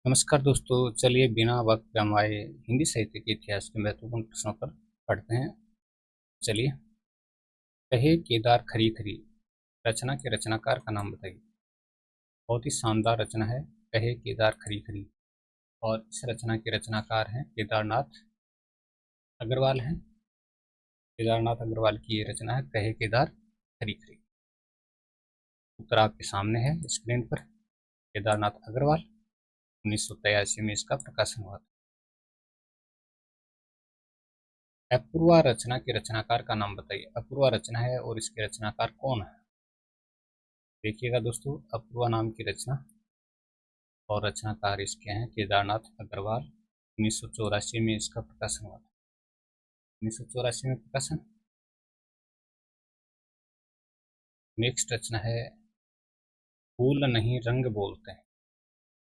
नमस्कार दोस्तों, चलिए बिना वक्त गंवाए हिंदी साहित्य के इतिहास के महत्वपूर्ण प्रश्नों पर पढ़ते हैं। चलिए, कहे केदार खरी खरी रचना के रचनाकार का नाम बताइए। बहुत ही शानदार रचना है कहे केदार खरी खरी, और इस रचना के रचनाकार हैं केदारनाथ अग्रवाल हैं। केदारनाथ अग्रवाल की ये रचना है कहे केदार खरी खरी। उत्तर आपके सामने है स्क्रीन पर। केदारनाथ अग्रवाल, 1983 में इसका प्रकाशन हुआ था। अपूर्वा रचना के रचनाकार का नाम बताइए। अपूर्वा रचना है और इसके रचनाकार कौन है? देखिएगा दोस्तों, अपूर्वा नाम की रचना और रचनाकार इसके हैं केदारनाथ अग्रवाल। 1984 में इसका प्रकाशन हुआ था। 1984 में प्रकाशन। नेक्स्ट रचना है फूल नहीं रंग बोलते हैं।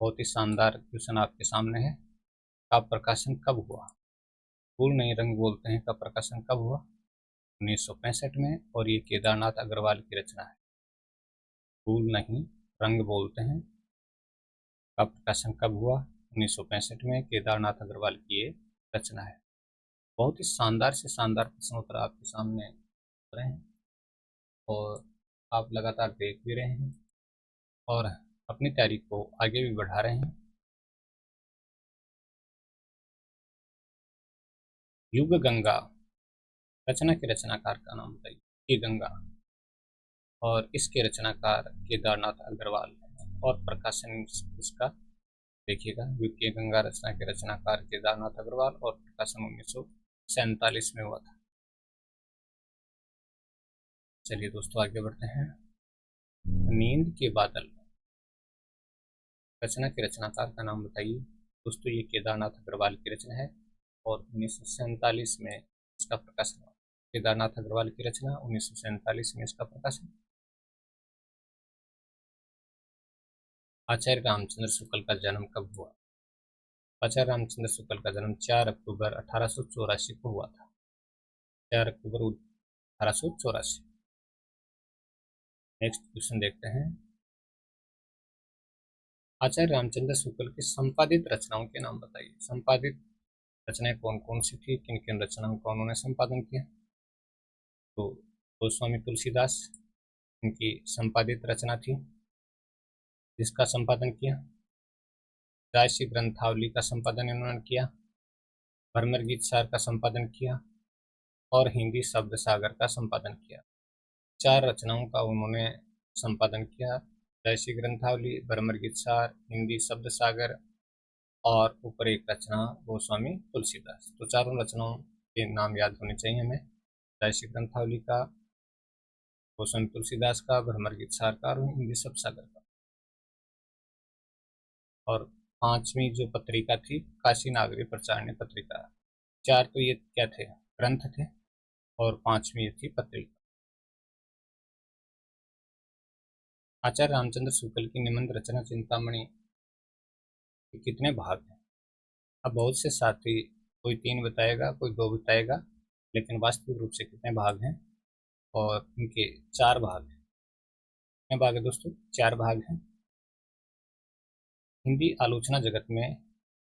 बहुत ही शानदार क्वेश्चन आपके सामने है। का प्रकाशन कब हुआ? फूल नहीं रंग बोलते हैं का प्रकाशन कब हुआ? 1965 में, और ये केदारनाथ अग्रवाल की रचना है। फूल नहीं रंग बोलते हैं का प्रकाशन कब हुआ? 1965 में, केदारनाथ अग्रवाल की ये रचना है। बहुत ही शानदार से शानदार प्रश्नोत्तर आपके सामने रहे हैं और आप लगातार देख भी रहे हैं और अपनी तैयारी को आगे भी बढ़ा रहे हैं। युग गंगा रचना के रचनाकार का नाम बताइए। ये गंगा, और इसके रचनाकार केदारनाथ अग्रवाल और प्रकाशन इसका देखिएगा। युग के गंगा रचना के रचनाकार केदारनाथ अग्रवाल और प्रकाशन 1947 में हुआ था। चलिए दोस्तों, आगे बढ़ते हैं। नींद के बादल रचना के रचनाकार का नाम बताइए। दोस्तों, ये केदारनाथ अग्रवाल की रचना है और 1947 में इसका प्रकाशन हुआ। केदारनाथ अग्रवाल की रचना, 1947 में इसका प्रकाशन। आचार्य रामचंद्र शुक्ल का जन्म कब हुआ? आचार्य रामचंद्र शुक्ल का जन्म 4 अक्टूबर 1884 को हुआ था। 4 अक्टूबर 1884। नेक्स्ट क्वेश्चन देखते हैं। आचार्य रामचंद्र शुक्ल की संपादित रचनाओं के नाम बताइए। संपादित रचनाएं कौन कौन सी थी, किन किन रचनाओं का उन्होंने संपादन किया? तो गोस्वामी तुलसीदास, इनकी संपादित रचना थी जिसका संपादन किया। राजसी ग्रंथावली का संपादन इन्होंने किया। भरमर गीत सार का संपादन किया और हिंदी शब्द सागर का संपादन किया। 4 रचनाओं का उन्होंने संपादन किया। राजसी ग्रंथावली, भरमर गीत सार, हिंदी शब्द सागर और ऊपर एक रचना गोस्वामी तुलसीदास। तो चारों रचनाओं के नाम याद होने चाहिए हमें। राजसी ग्रंथावली का, गोस्वामी तुलसीदास का, भ्रमर गीत सार का और हिंदी शब्द सागर का। और 5वीं जो पत्रिका थी काशी नागरी प्रचारणी पत्रिका। 4 तो ये क्या थे, ग्रंथ थे, और 5वीं थी पत्रिका। आचार्य रामचंद्र शुक्ल की निबंध रचना चिंतामणि के कितने भाग हैं? अब बहुत से साथी कोई 3 बताएगा, कोई 2 बताएगा, लेकिन वास्तविक रूप से कितने भाग हैं? और इनके 4 भाग हैं। कितने भाग है दोस्तों? 4 भाग हैं। हिंदी आलोचना जगत में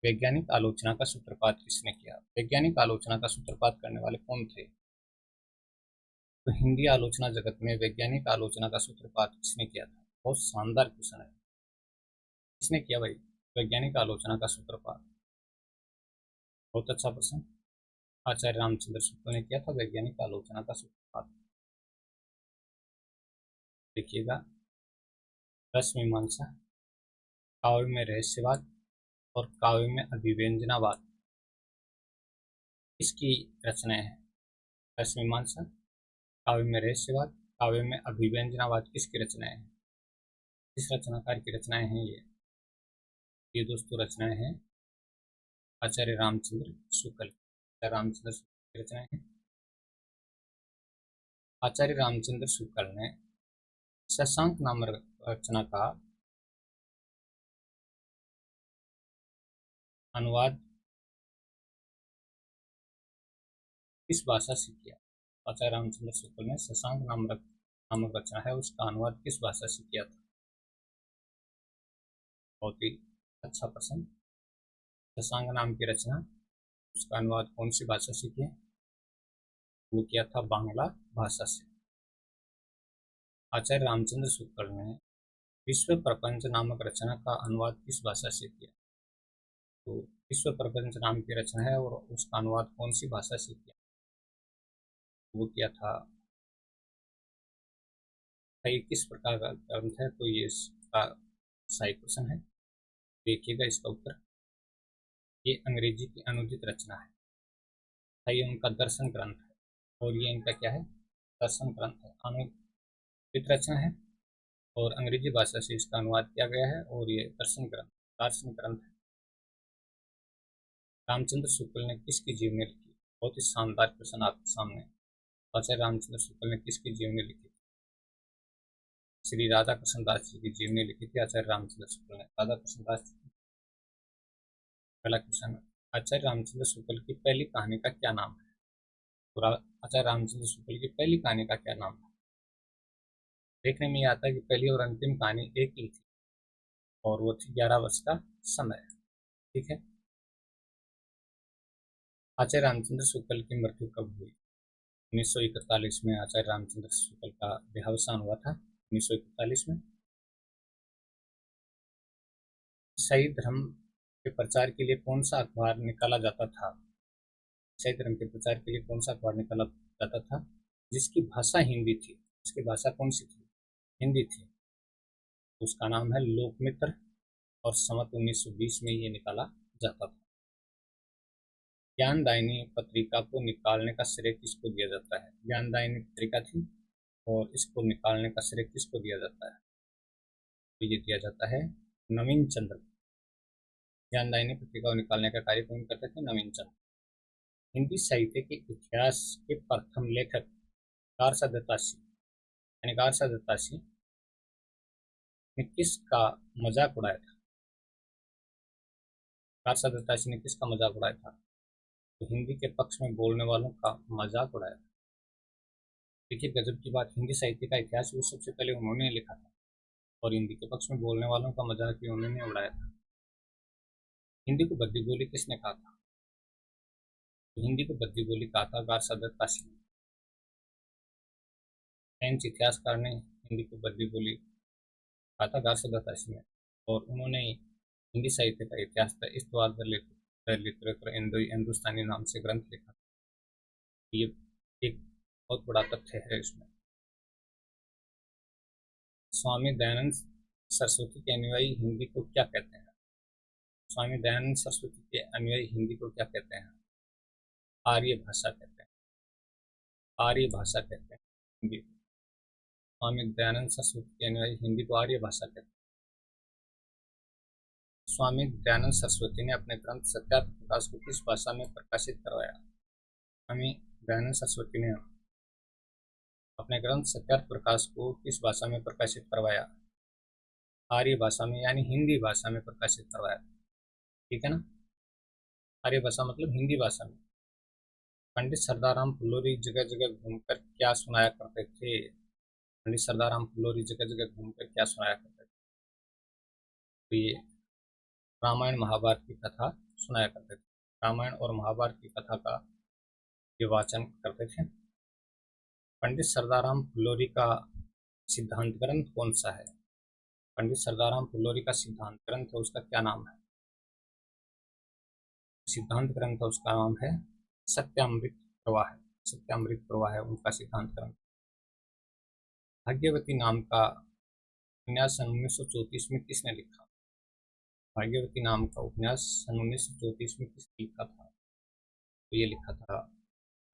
वैज्ञानिक आलोचना का सूत्रपात किसने किया? वैज्ञानिक आलोचना का सूत्रपात करने वाले कौन थे? तो हिंदी आलोचना जगत में वैज्ञानिक आलोचना का सूत्रपात किसने किया था? बहुत शानदार क्वेश्चन है। किसने किया भाई वैज्ञानिक आलोचना का सूत्रपात? बहुत अच्छा प्रश्न। आचार्य रामचंद्र शुक्ल ने किया था वैज्ञानिक आलोचना का सूत्रपात। देखिएगा, रस मीमांसा, काव्य में रहस्यवाद और काव्य में अभिव्यंजनावाद इसकी रचनाएं हैं। रस मीमांसा, काव्य में रहस्यवाद, काव्य में अभिव्यंजनावाद किसकी रचनाएं हैं? किस रचनाकार की रचनाएं हैं ये दोस्तों रचनाएं हैं आचार्य रामचंद्र शुक्ल। आचार्य रामचंद्र शुक्ल की रचनाएं हैं। आचार्य रामचंद्र शुक्ल ने शशांक नामक रचना का अनुवाद किस भाषा से किया? आचार्य रामचंद्र शुक्ल ने शशांक नामक रचना है, उसका अनुवाद किस भाषा से किया था? बहुत ही अच्छा प्रश्न। शशांक नाम की रचना, उसका अनुवाद कौन सी भाषा से किया? वो किया था बांग्ला भाषा से। आचार्य रामचंद्र शुक्ल ने विश्व प्रपंच नामक रचना का अनुवाद किस भाषा से किया? तो विश्व प्रपंच नाम की रचना है और उसका अनुवाद कौन सी भाषा से किया? वो किया था, ये किस प्रकार का ग्रंथ है? तो ये इसका सही क्वेश्चन है। देखिएगा इसका उत्तर, ये अंग्रेजी की अनुदित रचना है। ये उनका दर्शन ग्रंथ है और ये इनका क्या है? दर्शन ग्रंथ है, अनुदित रचना है और अंग्रेजी भाषा से इसका अनुवाद किया गया है और ये दार्शनिक ग्रंथ है। रामचंद्र शुक्ल ने किसकी जीवनी लिखी? बहुत ही शानदार क्वेश्चन आपके सामने। आचार्य रामचंद्र शुक्ल ने किसकी जीवनी लिखी? श्री राधा कृष्ण दास जी की जीवनी लिखी थी आचार्य रामचंद्र शुक्ल ने। राधा कृष्ण दास जी। पहला क्वेश्चन, आचार्य रामचंद्र शुक्ल की पहली कहानी का क्या नाम है? तो आचार्य रामचंद्र शुक्ल की पहली कहानी का क्या नाम है? देखने में ये आता है कि पहली और अंतिम कहानी एक ही थी और वो थी 11 वर्ष का समय। ठीक है। आचार्य रामचंद्र शुक्ल की मृत्यु कब हुई? 1941 में आचार्य रामचंद्र शुक्ल का देहावसान हुआ था। 1941 में। ईसाई धर्म के प्रचार के लिए कौन सा अखबार निकाला जाता था? ईसाई धर्म के प्रचार के लिए कौन सा अखबार निकाला जाता था जिसकी भाषा हिंदी थी? उसकी भाषा कौन सी थी? हिंदी थी। उसका नाम है लोकमित्र और संवत 1920 में ये निकाला जाता था। ज्ञानदायिनी पत्रिका को निकालने का श्रेय किसको दिया जाता है? ज्ञानदायिनी पत्रिका थी और इसको निकालने का श्रेय किसको दिया जाता है? तो ये दिया जाता है नवीन चंद्र। ज्ञानदायिनी पत्रिका को निकालने का कार्य कौन करते थे? नवीन चंद्र। हिंदी साहित्य के इतिहास के प्रथम लेखक कारसा दत्तासी, यानी कारसा दत्तासी ने किसका मजाक उड़ाया था? कारसा दत्तासी ने किसका मजाक उड़ाया था? तो हिंदी के पक्ष में बोलने वालों का मजाक उड़ाया था। देखिए गजब की बात, हिंदी साहित्य का इतिहास वो सबसे पहले उन्होंने लिखा था और हिंदी के पक्ष में बोलने वालों का मजाक भी उन्होंने उड़ाया था। हिंदी को बद्दी बोली किसने कहा था? तो हिंदी को बद्दी बोली कहा था कारसा दत्तासी ने। फ्रेंच इतिहासकार ने हिंदी को बद्दी बोली कहा था कारसा दत्तासी ने और उन्होंने हिंदी साहित्य का इतिहास था इस द्वार लिटरेचर हिंदुस्तानी नाम से ग्रंथ लिखा। ये एक बहुत बड़ा तथ्य है इसमें। स्वामी दयानंद सरस्वती के अनुयायी हिंदी को क्या कहते हैं? स्वामी दयानंद सरस्वती के अनुयायी हिंदी को क्या कहते हैं? आर्य भाषा कहते हैं। आर्य भाषा कहते हैं हिंदी को। स्वामी दयानंद सरस्वती के अनुयायी हिंदी को आर्य भाषा कहते हैं। स्वामी दयानंद सरस्वती ने अपने ग्रंथ सत्यार्थ प्रकाश को किस भाषा में प्रकाशित करवाया? स्वामी दयानंद सरस्वती ने अपने ग्रंथ सत्यार्थ प्रकाश को किस भाषा में प्रकाशित करवाया? आर्य भाषा में, यानी हिंदी भाषा में प्रकाशित करवाया। ठीक है ना। आर्य भाषा मतलब हिंदी भाषा में। पंडित सरदाराम फुल्लोरी जगह जगह घूमकर क्या सुनाया करते थे? पंडित सरदाराम फुल्लोरी जगह जगह घूमकर क्या सुनाया करते थे? तो ये रामायण महाभारत की कथा सुनाया करते थे। रामायण और महाभारत की कथा का ये वाचन करते थे। पंडित सरदाराम फुल्लोरी का सिद्धांत ग्रंथ कौन सा है? पंडित सरदाराम फुल्लोरी का सिद्धांत ग्रंथ है, उसका क्या नाम है? सिद्धांत ग्रंथ है, उसका नाम है सत्यामृत प्रवाह। सत्यामृत प्रवाह है उनका सिद्धांत ग्रंथ। भाग्यवती नाम का उपन्यास सन 1934 में किसने लिखा? भाग्यवती नाम का उपन्यास सन 1934 में किसने लिखा था? तो ये लिखा था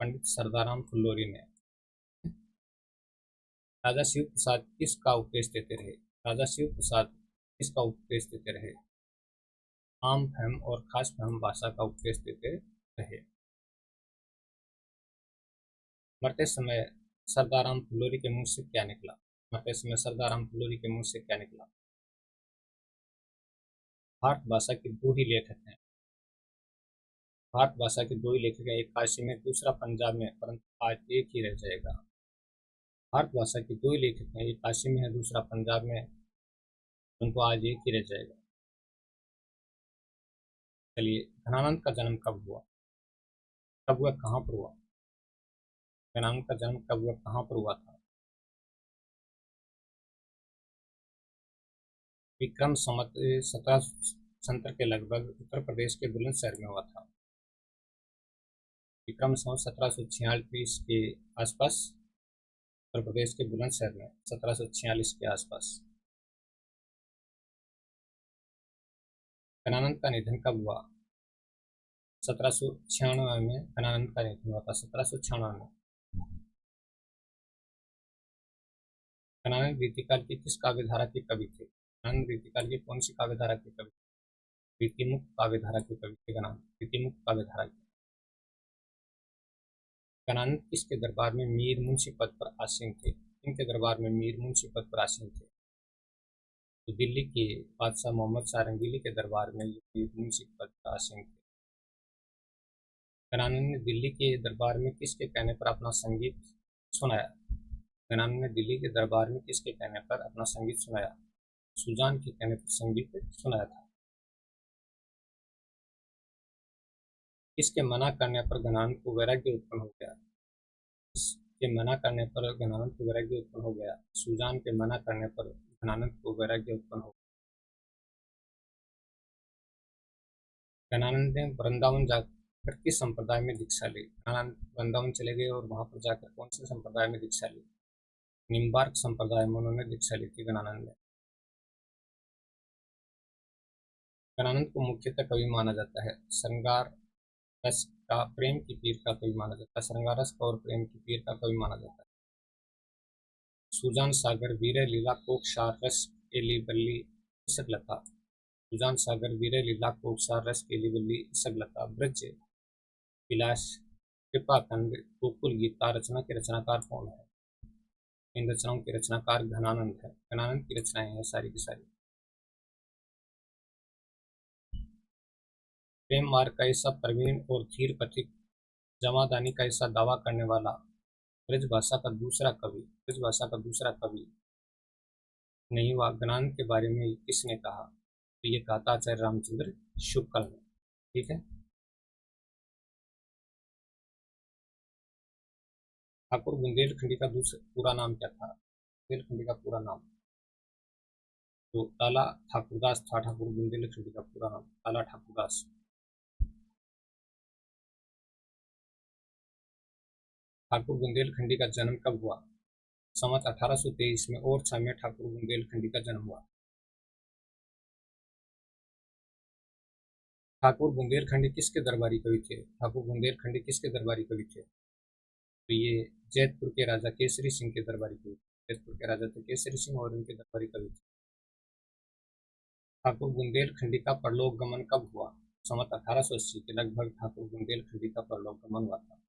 पंडित सरदाराम फुल्लोरी ने। राजा शिव प्रसाद किसका उपदेश देते रहे? राजा शिव प्रसाद किसका उपदेश देते रहे? आम फहम और खास फहम भाषा का उपदेश देते रहे। मरते समय सरदाराम फुल्लोरी के मुंह से क्या निकला? मरते समय सरदाराम फुल्लोरी के मुंह से क्या निकला? भारत भाषा के दो ही लेखक हैं। भारत भाषा के दो ही लेखक हैं, एक काशी में दूसरा पंजाब में, परंतु आज एक ही रह जाएगा। भारत भाषा के दो ही लेखक हैं, एक काशी में है दूसरा पंजाब में, परंतु आज एक ही रह जाएगा। चलिए, घनानंद का जन्म कब हुआ? कब हुआ, कहाँ पर हुआ? घनानंद का जन्म कब हुआ, कहाँ पर हुआ था? विक्रम संवत 1770 के लगभग उत्तर प्रदेश के बुलंदशहर में हुआ था। विक्रम संवत 1746 के आसपास उत्तर प्रदेश के बुलंदशहर में 1746 के आसपास। घनानंद का निधन कब हुआ? 1796 में घनानंद का निधन हुआ था। 1796 में। घनानंद रीतिकाल की किस काव्यधारा के कवि थे? घनानंद रीतिकाल की कौन सी काव्यधारा के कवि? रीतिमुक्त काव्यधारा के कवि थे घनानंद, रीतिमुक्त काव्यधारा के। घनानंद किसके दरबार में मीर मुंशी पद पर आसीन थे? इनके दरबार में मीर मुंशी पद पर आसीन थे। तो दिल्ली के बादशाह मोहम्मद शाह रंगीली के दरबार में मीर मुंशी पद पर आसीन थे। घनानंद ने दिल्ली के दरबार में किसके कहने पर अपना संगीत सुनाया? घनानंद ने दिल्ली के दरबार में किसके कहने पर अपना संगीत सुनाया? सुजान के कहने पर संगीत सुनाया था। किसके मना करने पर घनानंद को वैराग्य उत्पन्न हो गया? इसके मना करने पर घनानंद को वैराग्य उत्पन्न हो गया। सुजान के मना करने पर घनानंद को वैराग्य उत्पन्न हो गया। घनानंद ने वृंदावन जाकर किस संप्रदाय में दीक्षा ली? घनानंद वृंदावन चले गए और वहां पर जाकर कौन से संप्रदाय में दीक्षा ली? निम्बार्क संप्रदाय में उन्होंने दीक्षा ली थी घनानंद ने। घनानंद को मुख्यतः कवि माना जाता है। श्रृंगार रस का प्रेम की पीर का कवि माना जाता है। श्रृंगार रस और प्रेम की पीर का कवि माना जाता है। सुजान सागर वीर लीला कोकसार रस केली बल्ली इसगलता। सुजान सागर वीर लीला कोकसार रस केली बल्ली इसगलता। ब्रज विलास कृपाखंड गोकुल गीता रचना के रचनाकार कौन है? इन रचनाओं के रचनाकार घनानंद है। घनानंद की रचनाएं हैं सारी की सारी। प्रेम मार्ग का ऐसा प्रवीण और धीर पथिक जमादानी का ऐसा दावा करने वाला ब्रजभाषा का दूसरा कवि, ब्रजभाषा का दूसरा कवि नहीं हुआ। घनानंद के बारे में किसने कहा? तो ये कहा था आचार्य रामचंद्र शुक्ल ने। ठीक है। ठाकुर बुंदेलखंडी का दूसरा पूरा नाम क्या था? बुंदेलखंडी का पूरा नाम तो लाला ठाकुरदास था। ठाकुर बुंदेलखंडी का पूरा नाम लाला ठाकुरदास। ठाकुर बुंदेलखंडी का जन्म कब हुआ? संवत 1823 में ओरछा में ठाकुर बुंदेलखंडी का जन्म हुआ। ठाकुर बुंदेलखंडी किसके दरबारी कवि थे? ठाकुर बुंदेलखंडी किसके दरबारी कवि थे? तो ये जैतपुर के राजा केसरी सिंह के दरबारी कवि थे। जैतपुर के राजा थे केसरी सिंह और उनके दरबारी कवि थे। ठाकुर बुंदेलखंडी का परलोक गमन कब हुआ? संवत 1880 के लगभग ठाकुर बुंदेलखंडी का परलोक गमन हुआ था।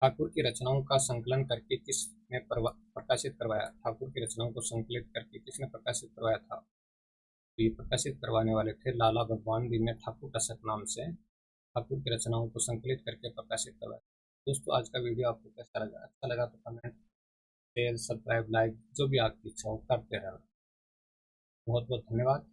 ठाकुर की रचनाओं का संकलन करके किसने प्रकाशित करवाया? ठाकुर की रचनाओं को संकलित करके किसने प्रकाशित करवाया था? तो ये प्रकाशित करवाने वाले थे लाला भगवान दीन ने ठाकुर टसक नाम से ठाकुर की रचनाओं को संकलित करके प्रकाशित करवाया। दोस्तों, आज का वीडियो आपको कैसा लगा? अच्छा लगा तो कमेंट, शेयर, सब्सक्राइब, लाइक जो भी आपकी इच्छा हो करते रहना। बहुत बहुत धन्यवाद।